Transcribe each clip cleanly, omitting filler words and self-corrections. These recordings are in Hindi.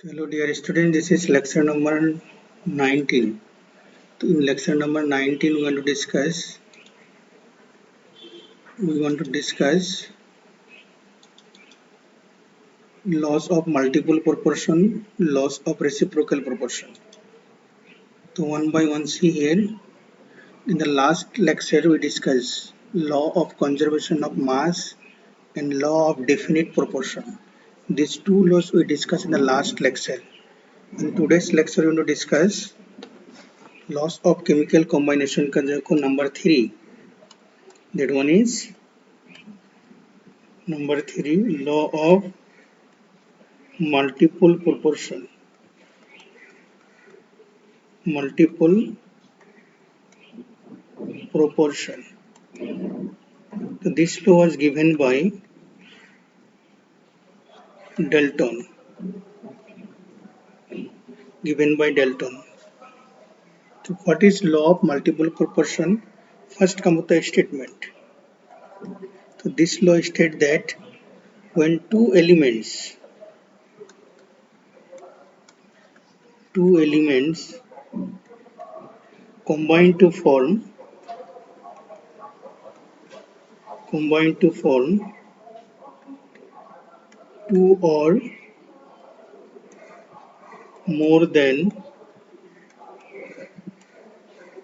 Hello dear student, this is lecture number 19. So in lecture number 19 we want to discuss laws of multiple proportion, laws of reciprocal proportion. So one by one see here. In the last lecture we discussed law of conservation of mass and law of definite proportion. These two laws we discussed in the last lecture. In today's lecture we want to discuss laws of chemical combination का जो number 3. That one is number 3, law of multiple proportion. Multiple proportion. So this law was given by Dalton. So what is law of multiple proportion? First come with the statement. So this law states that when two elements combine to form two or more than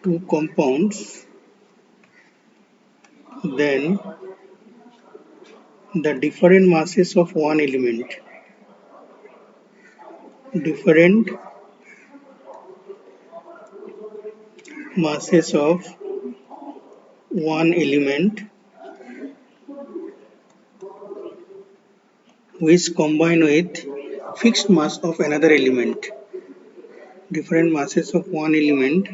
two compounds, then the different masses of one element which combine with fixed mass of another element. Different masses of one element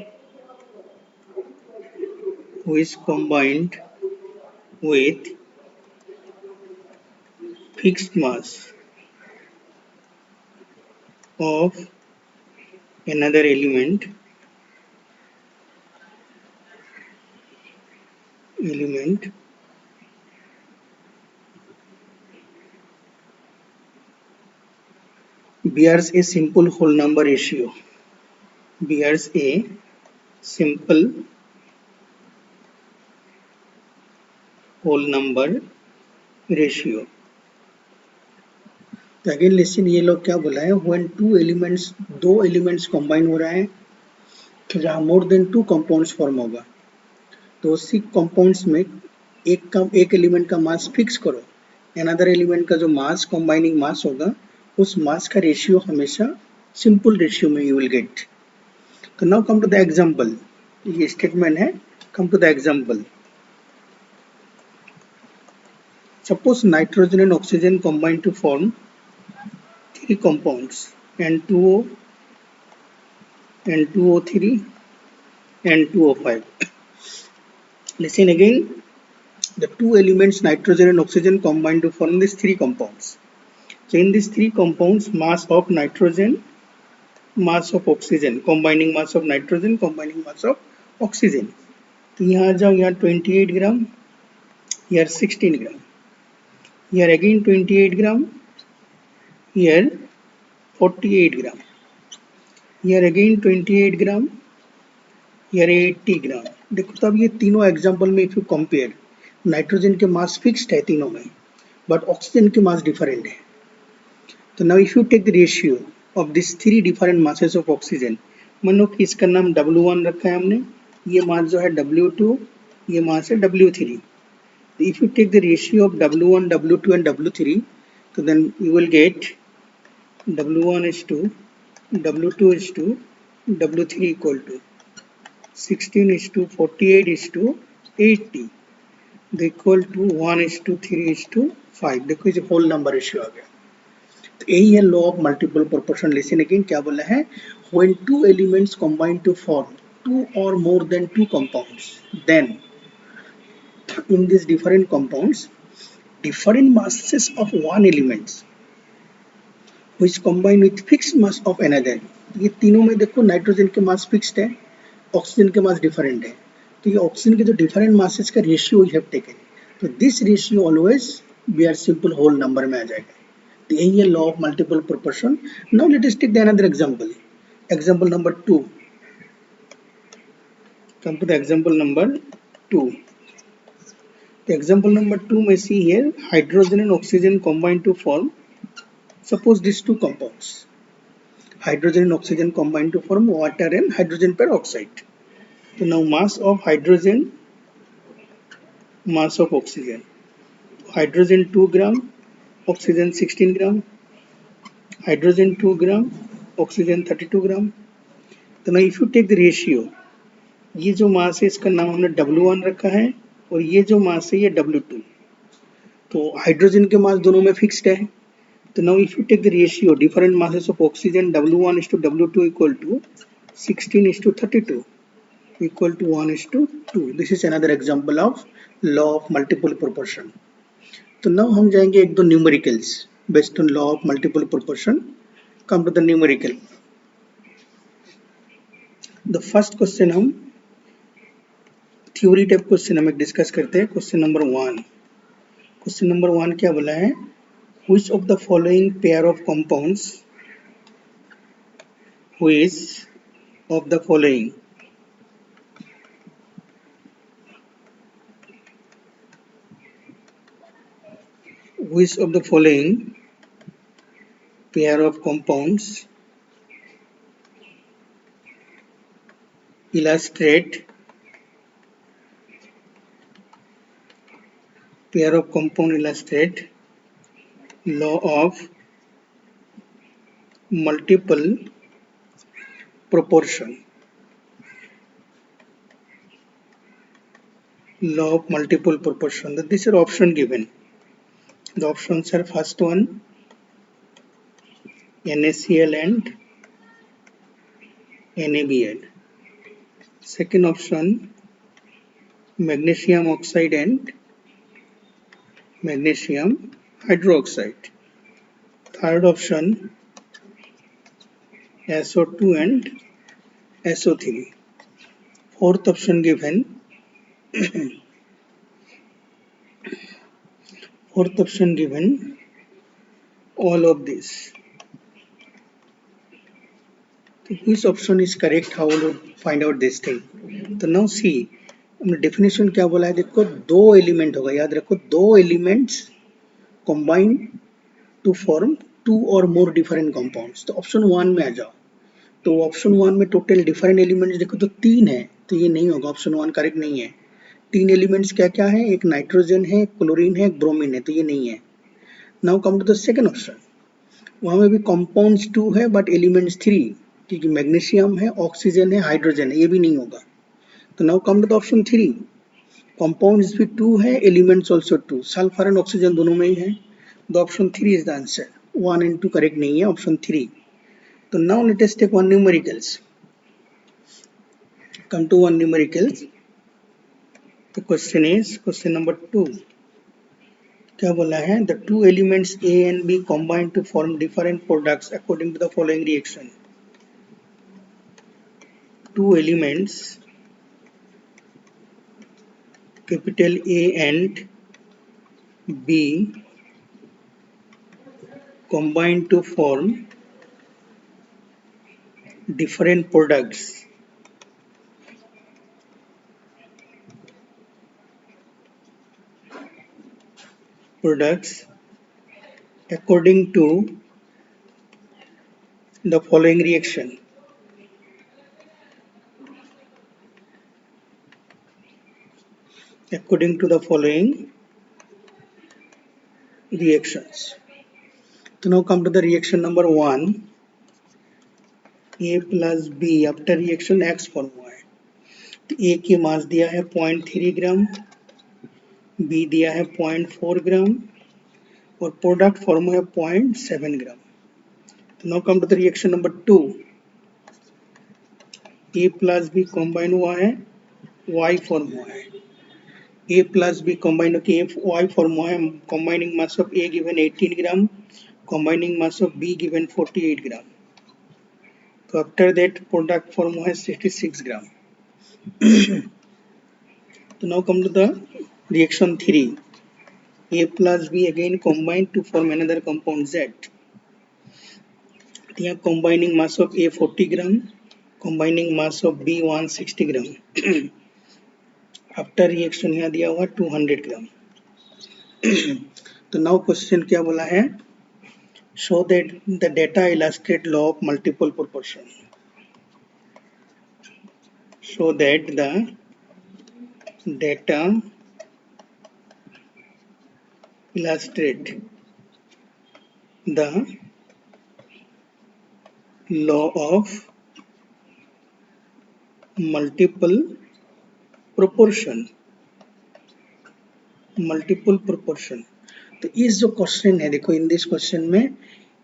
which combined with fixed mass of another element bears a simple whole number ratio. Bears a simple whole number ratio. तो अगेन लिसन, ये लोग क्या बोला है, व्हेन दो एलिमेंट्स कंबाइन हो रहा है तो जहां more than two compounds form होगा तो उसी कंपाउंड्स में एक एलिमेंट का मास फिक्स करो, अनदर एलिमेंट का जो मास कंबाइनिंग मास होगा उस मास का रेशियो हमेशा सिंपल रेशियो में यू विल गेट. तो now come to the example. ये स्टेटमेंट है. Come to the example. Suppose nitrogen and oxygen combine to form three compounds N2O, N2O3, N2O5. Listen again. The two elements nitrogen and oxygen combine to form these three compounds. So in these three compounds, mass of nitrogen, mass of oxygen, combining mass of nitrogen, combining mass of oxygen. तो यहाँ जाओ, यहाँ 28 ग्राम, here 16 gram, here again 28 gram, here 48 gram, here again 28 gram, here 80 ग्राम. देखो तब ये तीनों एग्जाम्पल में इफ यू कंपेयर, नाइट्रोजन के मास फिक्स्ड है तीनों में, बट ऑक्सीजन के मास डिफरेंट है. तो now if you take the ratio of this three different masses of oxygen, मानो कि इसका नाम W1 रखा है हमने, ये मास जो है W2, ये मास है W3. If you take the ratio of W1, W2 and W3, so then you will get W1 is to W2 is to W3 equal to 16 is to 48 is to 80. The equal to 1 is to 3 is to 5. देखो ये whole number ratio आ गया. तो यही है law of multiple proportion. Listen again, क्या बोला है? When two elements combine to form two or more than two compounds, then in these different compounds, different masses of one elements which combine with fixed mass of another. ये तीनों में देखो नाइट्रोजन के मास फिक्स्ड है, ऑक्सीजन के मास डिफरेंट है. तो ये ऑक्सीजन के जो डिफरेंट मासेस का रेशियो यू हैव टेकन, तो this ratio always we are simple whole number में आ जाएगा. तो यही है law of multiple proportion. Now let us take the another example. Example number 2. Come to the example number 2. The example number 2 may see here hydrogen and oxygen combine to form, suppose these two compounds. Hydrogen and oxygen combine to form water and hydrogen peroxide. So now mass of hydrogen, mass of oxygen. Hydrogen 2 gram, oxygen 16 gram. Hydrogen 2 gram, oxygen 32 gram. So now if you take the ratio, ये जो मास है इसका नाम हमने W1 रखा है और ये जो मास है ये W2. तो हाइड्रोजन के मास दोनों में फिक्स्ड है. तो now if you take the ratio different masses of oxygen W1 is to W2 equal to 16 is to 32 equal to 1 is to 2. This is another example of law of multiple proportion. तो नाउ हम जाएंगे एक दो numericals based on law of multiple proportion. Come to the numerical. The first question हम थ्योरी टाइप क्वेश्चन हम डिस्कस करते हैं. Question number 1. क्वेश्चन नंबर 1 क्या बोला है? Which of the following pair of compounds, which of the following pair of compounds illustrate law of multiple proportion. Law of multiple proportion. These are option given. The options are first one NaCl and NaBl. Second option magnesium oxide and magnesium hydroxide. Third option SO2 and SO3. Fourth option given all of this. So which option is correct? How will you find out this thing? तो now see हमने डेफिनेशन क्या बोला है. देखो दो एलिमेंट होगा, याद रखो दो elements combine to form two or more different compounds. तो ऑप्शन 1 में आ जाओ. तो ऑप्शन 1 में टोटल डिफरेंट एलिमेंट्स देखो तो 3 है. तो ये नहीं होगा, ऑप्शन 1 करेक्ट नहीं है. 3 एलिमेंट्स क्या क्या है? एक नाइट्रोजन है, क्लोरीन है, एक ब्रोमीन है. तो ये नहीं है. Now come to the second option. वहां में भी कंपाउंड्स 2 है बट एलिमेंट्स 3, क्योंकि मैग्नीशियम है, ऑक्सीजन है, हाइड्रोजन है. ये भी नहीं होगा. तो now come to the option 3. Compounds भी 2 है, elements also 2. Sulphur and oxygen दोनों में ही है. The option 3 is the answer. 1 and 2 correct नहीं है, ऑप्शन 3. तो now let us take one numericals. Come to one numericals. The question is question number 2. क्या बोला है? The two elements A and B combine to form different products according to the following reaction. Two elements capital A and B combine to form different products according to the following reaction. According to the following reactions. So now come to the reaction number 1. A plus B after reaction X form हुआ है. तो A की मास दिया है 0.3 ग्राम, B दिया है 0.4 ग्राम और प्रोडक्ट फॉर्म हुआ है 0.7 ग्राम. तो now come to the reaction number 2. A plus B combine हुआ है, Y फॉर्म हुआ है. A plus B combined, okay, Y form हुआ है. Combining mass of A given 18 gram, combining mass of B given 48 ग्राम. तो आफ्टर दैट प्रोडक्ट फॉर्म हुआ है 66 ग्राम. तो now come to the reaction 3. A plus B again combined to form another compound Z. Here combining mass of A 40 gram, combining mass of B 160 gram. After reaction यहाँ दिया हुआ 200 gram. तो now question क्या बोला है? Show that the data illustrate law of multiple proportion. Show that the data illustrate the law of multiple proportion. Multiple proportion. तो इस जो क्वेश्चन है देखो, इन दिस क्वेश्चन में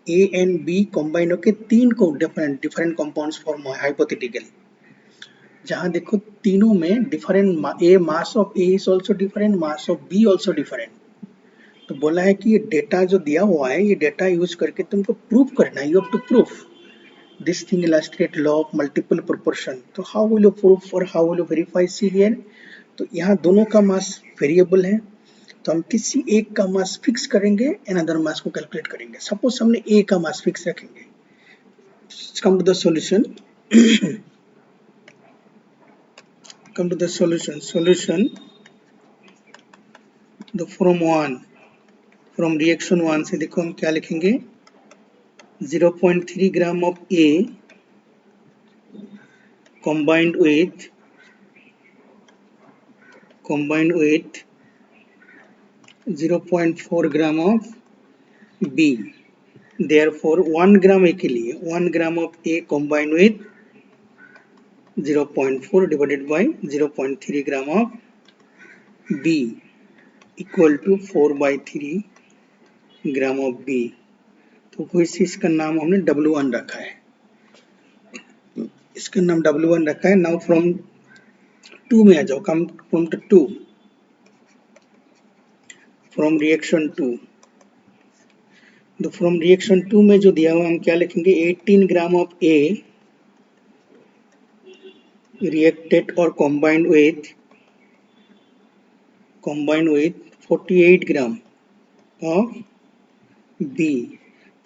ए एंड बी कंबाइन होकर तीन को डिफरेंट कंपाउंड्स फॉर्म है हाइपोथेटिकल, जहां देखो तीनों में different A mass of A is also different, mass of be also different. तो बोला है कि ये डेटा जो दिया हुआ है, ये डेटा यूज करके तुमको प्रूव करना है. You have to prove this thing illustrate law of multiple proportion. तो हाउ विल यू प्रूव और how will you verify? See here. तो यहाँ दोनों का मास वेरिएबल है, तो हम किसी एक का मास फिक्स करेंगे, अनदर मास को कैलकुलेट करेंगे. सपोज हमने ए का मास फिक्स रखेंगे. Come to the solution. Come to the solution. Solution the from reaction 1 से देखो हम क्या लिखेंगे. 0.3 gram of A combined with 0.4 gram of B. Therefore 1 gram A के लिए 1 gram of A combined with 0.4 divided by 0.3 gram of B equal to 4/3 gram of B. तो इसका नाम हमने W1 रखा है. इसका नाम W1 रखा है. नाउ फ्रॉम 2 में आ जाओ. Come from 2. From reaction 2. तो फ्रॉम रिएक्शन 2 में जो दिया हुआ हम क्या लिखेंगे. 18 ग्राम of A reacted or combined with 48 gram of B.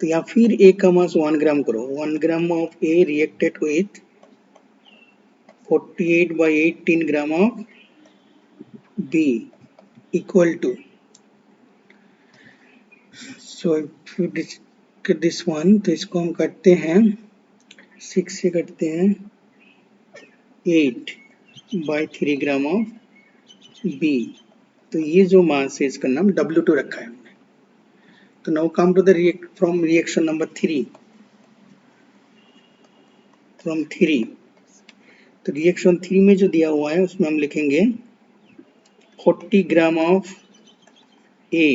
तो या फिर A का मास 1 ग्राम करो. 1 gram of A reacted with 48/18 gram of B equal to. So if you get this one, तो इसको हम करते हैं 6 से करते हैं 8/3 ग्राम ऑफ B. तो ये जो मास है इसका नाम W2 रखा है हमने. तो now come to the from reaction number 3. From 3. तो रिएक्शन 3 में जो दिया हुआ है उसमें हम लिखेंगे 40 gram of A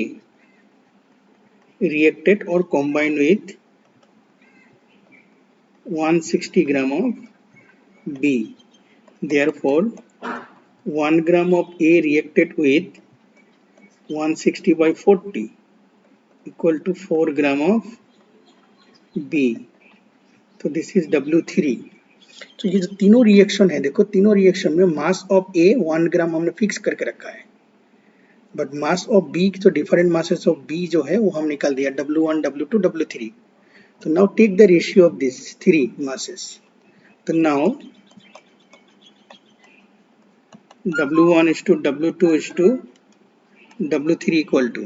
reacted or combined with 160 gram of B. Therefore 1 gram of A reacted with 160/40 equal to 4 gram of B. तो दिस इज W3. तो ये जो तीनों रिएक्शन है देखो, तीनों रिएक्शन में मास ऑफ A 1 ग्राम हमने फिक्स करके रखा है, बट मास ऑफ B तो डिफरेंट मासेस ऑफ B जो है वो हम निकाल दिया W1, W2, W3. तो now take the ratio of this 3 masses. तो now W1 is to W2 is to W3 equal to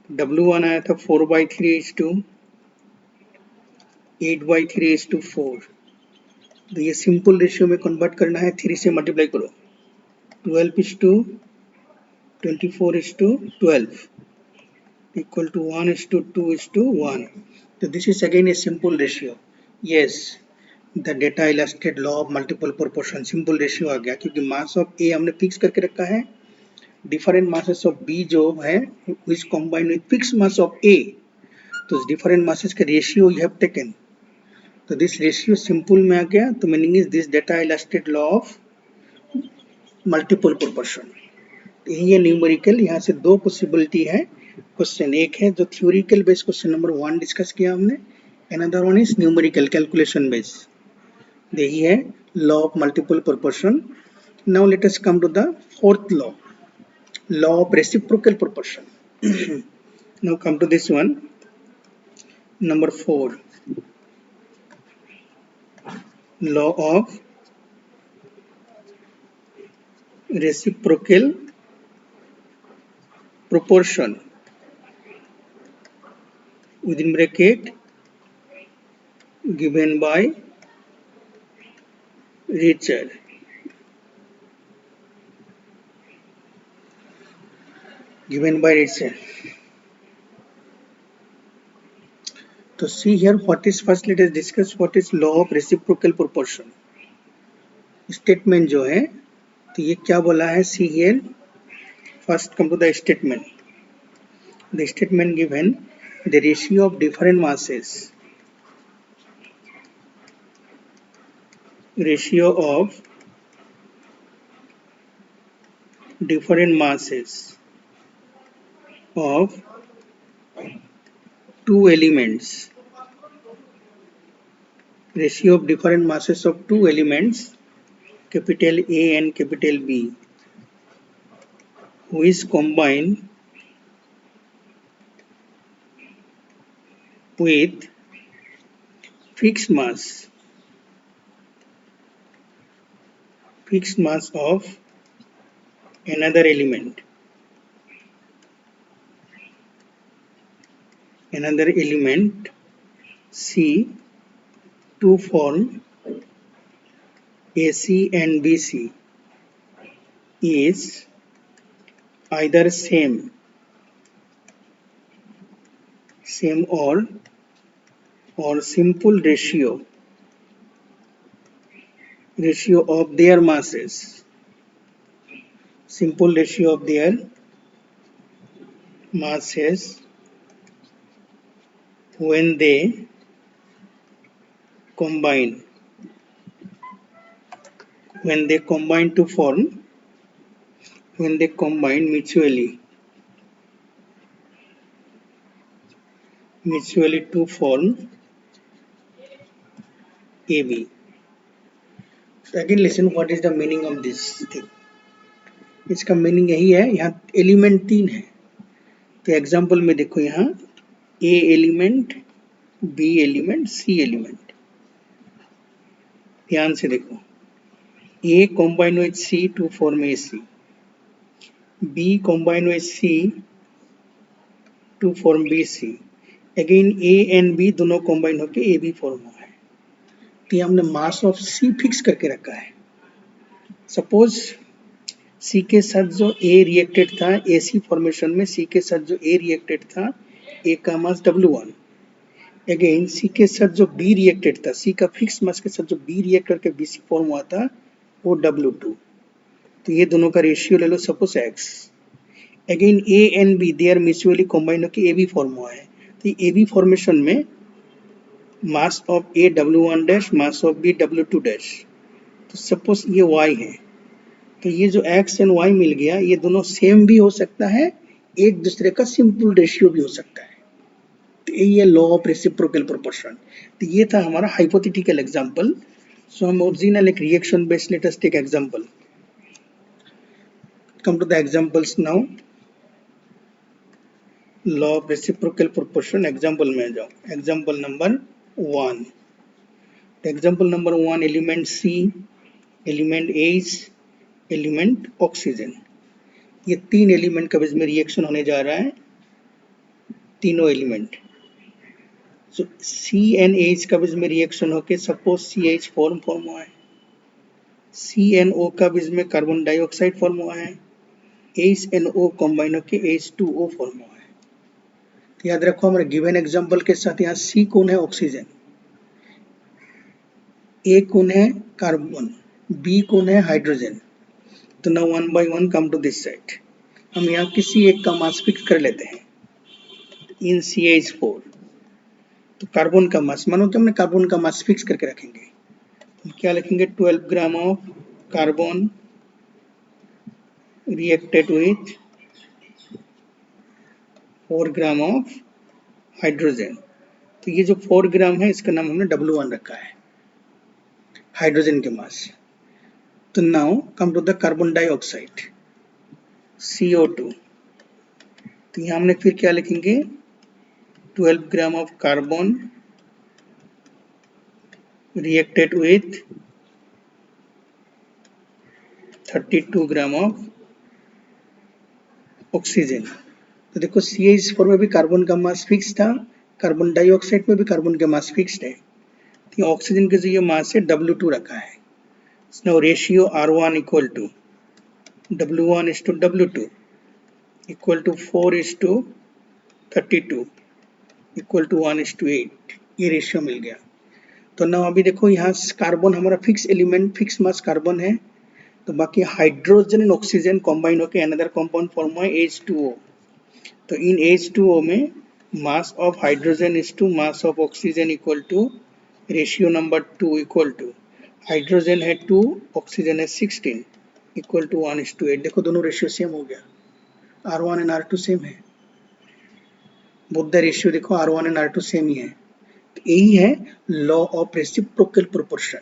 W1 आया था 4/3 is to 8/3 is to 4. तो ये सिंपल रेशियो में कन्वर्ट करना है. 3 से मल्टीप्लाई करो. 12 is to 24 is to 12 equal to 1 is to 2 is to 1. So this is again a simple ratio. Yes, the data illustrate law of multiple proportion. Simple ratio आ गया क्योंकि mass of A हमने फिक्स करके रखा है. Different masses of B जो है which combined with fixed mass of A. तो different masses का ratio you have taken. तो this ratio simple में आ गया. तो meaning is this data illustrate law of multiple proportion. यही है न्यूमेरिकल. यहाँ से दो पॉसिबिलिटी है क्वेश्चन. एक है जो theoretical base question number 1 discuss किया हमने, another one is numerical calculation base. यही है law of multiple proportion. Now let us come to the fourth law, law of reciprocal proportion. Now come to this one, number 4, law of reciprocal proportion within bracket given by Richard. Given by Richard. So see here what is, first let us discuss what is law of reciprocal proportion. Statement जो है तो ये क्या बोला है, see here, first come to the statement. The statement given the ratio of different masses. Ratio of different masses of two elements. Ratio of different masses of two elements, capital A and capital B, who is combined with fixed mass of another element C to form AC and BC is either same or simple ratio of their masses, simple ratio of their masses when they combine to form, when they combine mutually to form AB. So again listen, what is the meaning of this thing? इसका मीनिंग यही है, यहाँ एलिमेंट 3 है तो एग्जाम्पल में देखो, यहाँ A element, B element, C element, ध्यान से देखो, A combine with C to form AC, B combine with C to form BC, again A and B दोनों combine होकर AB फॉर्म हुआ है। तो हमने मास ऑफ C फिक्स करके रखा है। सपोज C के साथ जो A रिएक्टेड था, AC फॉर्मेशन में C के साथ जो A रिएक्टेड था, A का मास W1, अगेन C के साथ जो B रिएक्टेड था, C का फिक्स मास के साथ जो B रिएक्ट करके BC फॉर्म हुआ था वो W2। तो ये दोनों का रेशियो ले लो suppose X, again A and B they are mutually combine होकर AB फॉर्म हुआ है। तो AB फॉर्मेशन में mass of A W1 dash, mass of B W2 dash, तो सपोज ये Y है, तो ये जो X एंड Y मिल गया, ये दोनों सेम भी हो सकता है, एक दूसरे का सिंपल रेशियो भी हो सकता है। तो ये लॉ ऑफ रेसिप्रोकल प्रोपोर्शन। तो ये था हमारा हाइपोथेटिकल एग्जांपल। सो हम ओरिजिनल एक reaction based, let us take example. Come to the examples now. Law of reciprocal proportion, example में जाओ। Example number 1, example number 1, element C, element H, element oxygen, ये 3 एलिमेंट का बीच में रिएक्शन होने जा रहा है, तीनों element. So C and H का बीच में रिएक्शन होके सपोज CH फॉर्म हुआ है, C एंड O का बीच में कार्बन डाइऑक्साइड फॉर्म हुआ है, H एंड O कंबाइन होके H2O फॉर्म हुआ है। तो याद रखो हमारे गिवन एग्जांपल के साथ यहाँ C कौन है, ऑक्सीजन, A कौन है, कार्बन, B कौन है, हाइड्रोजन। तो now one by one come to this side. हम यहाँ किसी एक का मास फिक्स कर लेते हैं, इन CH4। तो कार्बन का मास, मानो कि हमने कार्बन का मास फिक्स करके रखेंगे, तो क्या लिखेंगे, 12 gram of carbon reacted with 4 gram of hydrogen. तो ये जो 4 ग्राम है इसका नाम हमने W1 रखा है, हाइड्रोजन के मास। तो now come to the carbon dioxide, CO2। तो यहाँ हमने फिर क्या लिखेंगे, 12 gram of carbon reacted with 32 gram of oxygen. तो देखो CH4 में भी कार्बन का मास फिक्स था, कार्बन डाइऑक्साइड में भी कार्बन का मास फिक्स्ड है, तो ऑक्सीजन के जो ये मास है W2 रखा है। Now ratio R1 equal to W1 is to W2 equal to 4 is to 32 equal to 1 is to 8, ये रेशियो मिल गया। तो ना अभी देखो यहाँ कार्बन हमारा fix element, fix mass carbon है, तो बाकी हाइड्रोजन एंड ऑक्सीजन कंबाइन होकर अनदर कंपाउंड फॉर्म हुआ H2O। तो इन H2O में mass of hydrogen is to mass of oxygen equal to ratio number 2 equal to hydrogen है 2, ऑक्सीजन है 16 इक्वल टू 1:8। देखो दोनों रेशियो सेम हो गया, R1 एंड R2 सेम है, बोथ द रेशियो देखो R1 एंड R2 सेम ही है। तो यही है law of reciprocal proportion.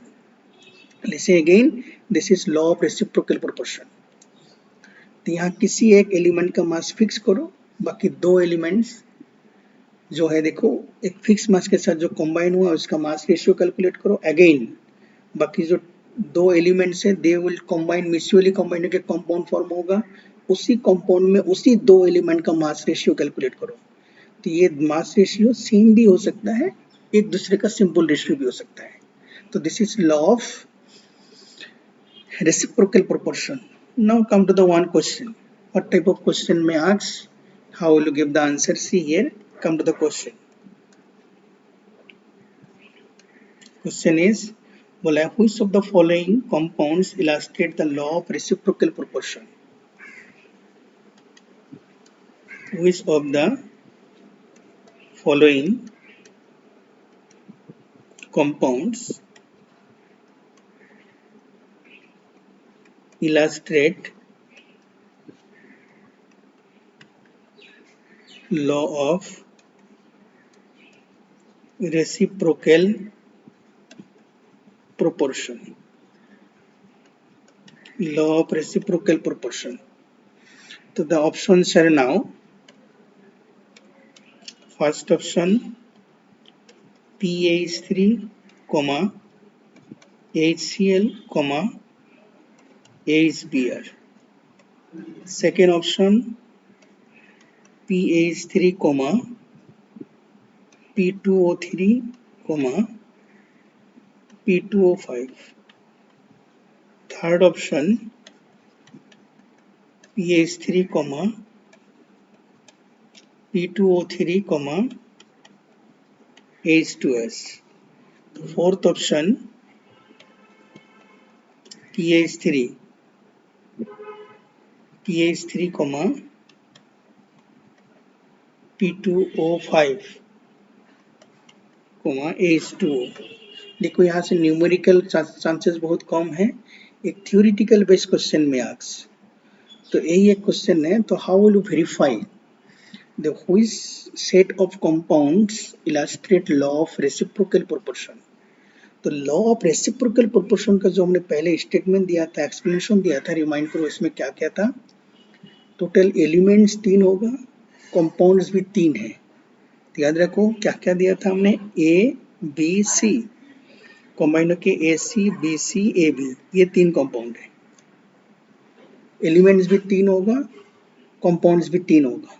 Listen again, this is law of reciprocal proportion. तो यहाँ किसी एक एलिमेंट का मास फिक्स करो, बाकी दो एलिमेंट्स जो है देखो एक फिक्स मास के साथ जो कंबाइन हुआ उसका मास रेशियो कैलकुलेट करो। अगेन बाकी जो दो एलिमेंट्स है they will combine, mutually combine होकर कंपाउंड फॉर्म होगा, उसी कंपाउंड में उसी दो एलिमेंट का मास रेशियो कैलकुलेट करो। तो ये मास रेशियो सेम भी हो सकता है, एक दूसरे का सिंपल रेशियो भी हो सकता है। तो this is law of reciprocal proportion. Now come to the one question. What type of question may ask? How will you give the answer? See here, come to the question. Question is, बोला which of the following compounds illustrate the law of reciprocal proportion? Which of the following compounds illustrate law of reciprocal proportion? Law of reciprocal proportion. So the options are now, first option PaH3, HCl, HBr. Second option PaH3, P2O3, P2O5. Third option PaH3, P2O3, H2S. Fourth option PaH3, P2O5, H2O। देखो यहाँ से न्यूमेरिकल चांसेस बहुत कम है, एक थ्योरेटिकल बेस्ड क्वेश्चन में आस्क। तो यही एक क्वेश्चन है, तो how will you verify the which set of compounds illustrate law of reciprocal proportion? तो लॉ ऑफ रेसिप्रोकल प्रोपोर्शन का जो हमने पहले स्टेटमेंट दिया था, एक्सप्लेनेशन दिया था, रिमाइंड करो इसमें क्या क्या था। टोटल एलिमेंट्स 3 होगा, कंपाउंड्स भी 3 है। तो याद रखो क्या क्या दिया था हमने, ए बी सी, कंबाइन होके ए C B C A B, ये 3 कंपाउंड है। एलिमेंट्स भी 3 होगा, कंपाउंड्स भी 3 होगा।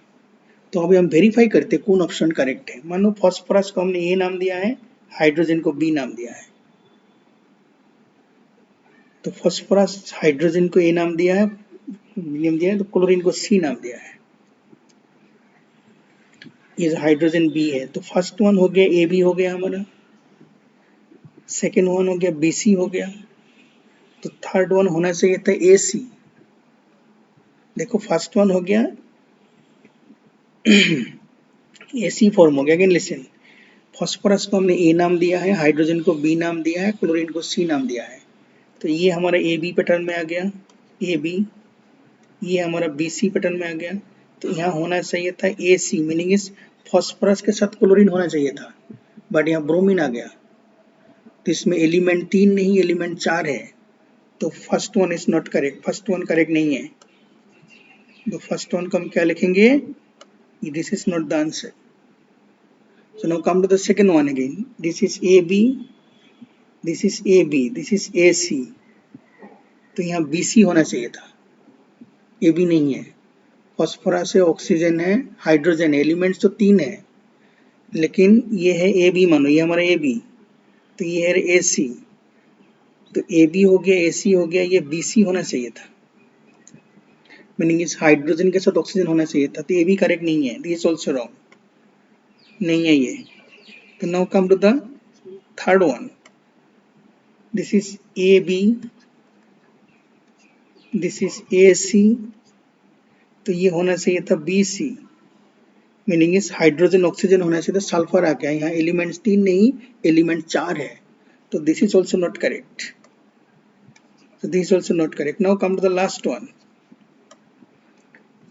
तो अभी हम वेरीफाई करते कौन ऑप्शन करेक्ट है। मान लो फॉस्फोरस को हमने ए नाम दिया है, हाइड्रोजन को बी नाम दिया है। तो फॉस्फोरस हाइड्रोजन को ए नाम दिया है, तो क्लोरीन को सी नाम दिया है। ये हाइड्रोजन बी है, तो फर्स्ट वन हो गया ए बी हो गया हमारा, सेकेंड वन हो गया बी सी हो गया, तो थर्ड वन होना चाहिए था ए सी। देखो फर्स्ट वन हो गया ए सी फॉर्म हो गया। अगेन लिसन, फॉस्फोरस को हमने ए नाम दिया है, हाइड्रोजन को बी नाम दिया है, क्लोरीन को सी नाम दिया है। तो ये हमारा ए बी पैटर्न में आ गया, ए बी, ये हमारा बी सी पैटर्न में आ गया। तो यहाँ होना चाहिए था ए सी, मीनिंग इस फॉस्फोरस के साथ क्लोरीन होना चाहिए था, बट यहाँ ब्रोमीन आ गया। तो इसमें एलिमेंट 3 नहीं, एलिमेंट 4 है। तो first one is not correct, first one correct नहीं है। तो फर्स्ट वन को हम क्या लिखेंगे, This is not the answer. So now come to the second one again. This is AB, this is AB, this is AC. तो यहाँ BC होना चाहिए था, AB नहीं है. फॉस्फोरस है, ऑक्सीजन है, हाइड्रोजन, एलिमेंट्स तो 3 है, लेकिन ये है AB, मानो ये हमारा AB, तो ये है AC. तो AB हो गया, AC हो गया, ये BC होना चाहिए था, मीनिंग इस हाइड्रोजन के साथ ऑक्सीजन होना चाहिए था. तो AB करेक्ट नहीं है, दिस ऑल्सो रॉन्ग, नहीं है ये. तो now come to the third one. This is AB, this is AC, तो ये होना चाहिए था BC, मीनिंग इस हाइड्रोजन ऑक्सीजन होना चाहिए था, सल्फर आ गया. यहाँ एलिमेंट्स 3 नहीं, एलिमेंट 4 है, तो this is also not correct. So this is also not correct. Now come to the last one.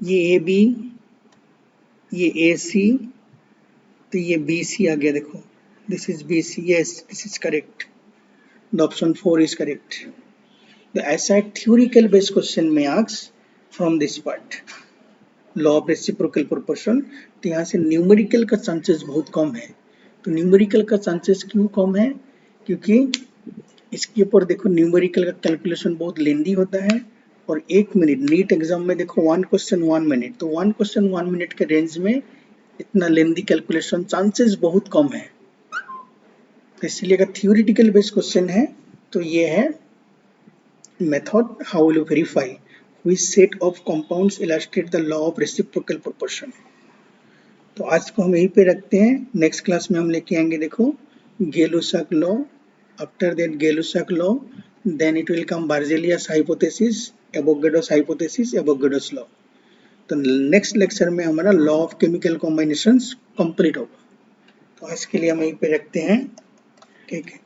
ये AB, ये AC, तो ये BC आ गया. देखो, this is BC. Yes, this is correct. The option 4 is correct. The ऐसा एक theoretical based question में asks from this part, law of reciprocal proportion. तो यहाँ से न्यूमेरिकल का चांसेस बहुत कम है. तो न्यूमेरिकल का चांसेस क्यों कम है? क्योंकि इसके ऊपर देखो न्यूमेरिकल का कैलकुलेशन बहुत लेंदी होता है, और 1 मिनट नीट एग्जाम में देखो 1 क्वेश्चन 1 मिनट, तो 1 क्वेश्चन 1 मिनट के रेंज में इतना लेंदी कैलकुलेशन चांसेस बहुत कम है. इसलिए अगर थियोरिटिकल बेस्ड क्वेश्चन है तो ये है method, how will you verify which set of compounds illustrate the law of reciprocal proportion. तो आज को हम यहीं पे रखते हैं. नेक्स्ट क्लास में हम लेके आएंगे देखो गै-लुसाक law. After that Gay-Lussac law, then it will come Berzelius hypothesis, Avogadro's hypothesis, Avogadro's law. तो नेक्स्ट लेक्चर में हमारा law of chemical combinations complete होगा. तो आज के लिए हम यहीं पे रखते हैं. ठीक है.